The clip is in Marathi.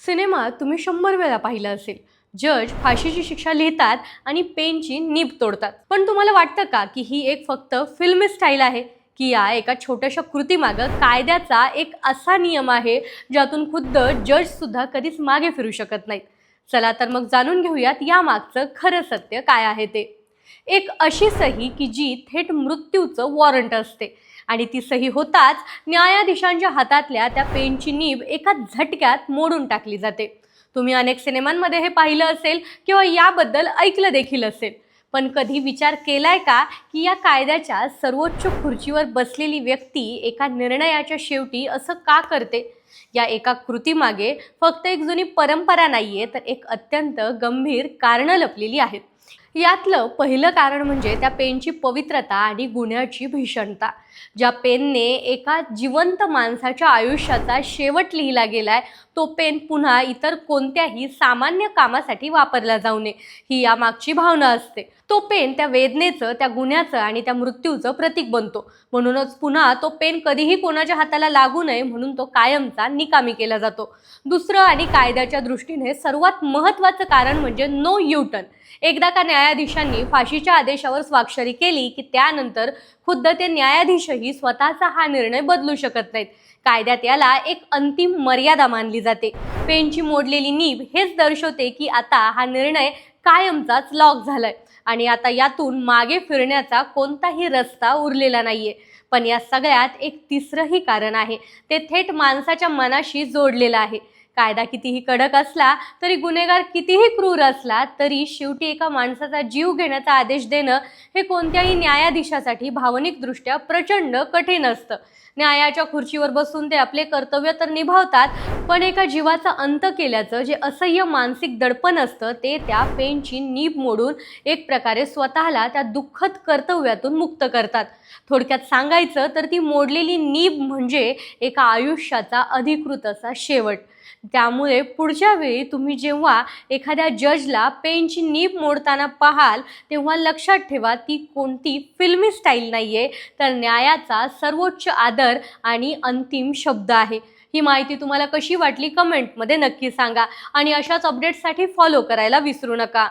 सिनेमा तुम्ही 100 वेळा पाहिला असेल. जज फाशीची शिक्षा लिहितात आणि पेनची नीब तोडतात. पण तुम्हाला वाटतं का की ही एक फक्त फिल्मी स्टाईल आहे, की या एका छोट्याशा कृतीमागं कायद्याचा एक असा नियम आहे ज्यातून खुद्द जज सुद्धा कधीच मागे फिरू शकत नाहीत? चला तर मग जाणून घेऊयात यामागचं खरं सत्य काय आहे ते. एक अशी सही की जी थेट मृत्यूचं वॉरंट असते आणि ती सही होताच न्यायाधीशांच्या हातातल्या त्या पेनची नीब एका झटक्यात मोडून टाकली जाते. तुम्ही अनेक सिनेमांमध्ये हे पाहिलं असेल किंवा याबद्दल ऐकलं देखील असेल. पण कधी विचार केलाय का की या कायद्याच्या सर्वोच्च खुर्चीवर बसलेली व्यक्ती एका निर्णयाच्या शेवटी असं का करते? या एका कृतीमागे फक्त एक जुनी परंपरा नाहीये, तर एक अत्यंत गंभीर कारणं लपलेली आहेत. यातलं पहिलं कारण म्हणजे त्या पेनची पवित्रता आणि गुन्ह्याची भीषणता. ज्या पेनने एका जिवंत माणसाच्या आयुष्याचा शेवट लिहिला गेलाय, तो पेन पुन्हा इतर कोणत्याही सामान्य कामासाठी वापरला जाऊ नये, ही यामागची भावना असते. तो पेन त्या वेदनेचं, त्या गुन्ह्याचं आणि त्या मृत्यूचं प्रतीक बनतो. म्हणूनच पुन्हा तो पेन कधीही कोणाच्या हाताला लागू नये म्हणून तो कायमचा निकामी केला जातो. दुसरं आणि कायद्याच्या दृष्टीने सर्वात महत्त्वाचं कारण म्हणजे नो यू टर्न. एकदा का न्यायाधीशांनी फाशीच्या आदेशावर स्वाक्षरी केली की त्यानंतर खुद्द ते न्यायाधीशही स्वतःचा हा निर्णय बदलू शकत नाहीत. कायद्यात याला एक अंतिम मर्यादा मानली जाते. पेनची मोडलेली नीब हेच दर्शवते की आता हा निर्णय कायमचाच लॉक झालाय आणि आता यातून मागे फिरण्याचा कोणताही रस्ता उरलेला नाहीये. पण या सगळ्यात एक तिसरंही कारण आहे. ते थेट माणसाच्या मनाशी जोडलेलं आहे. कायदा कितीही कडक असला तरी, गुन्हेगार कितीही क्रूर असला तरी, शेवटी एका माणसाचा जीव घेण्याचा आदेश देणं हे कोणत्याही न्यायाधीशासाठी भावनिकदृष्ट्या प्रचंड कठीण असतं. न्यायाच्या खुर्चीवर बसून ते आपले कर्तव्य तर निभावतात, पण एका जीवाचा अंत केल्याचं जे असह्य मानसिक दडपण असतं ते त्या पेनची नीब मोडून एक प्रकारे स्वतःला त्या दुःखद कर्तव्यातून मुक्त करतात. थोडक्यात सांगायचं तर ती मोडलेली नीब म्हणजे एका आयुष्याचा अधिकृत असा शेवट. त्यामुळे पुढच्या वेळी तुम्ही जेव्हा एखाद्या जजला पेनची नीब मोडताना पाहाल, तेव्हा लक्षात ठेवा ती कोणती फिल्मी स्टाईल नाहीये, तर न्यायाचा सर्वोच्च आदर आणि अंतिम शब्द आहे. ही माहिती तुम्हाला कशी वाटली कमेंटमध्ये नक्की सांगा आणि अशाच अपडेट्ससाठी फॉलो करायला विसरू नका.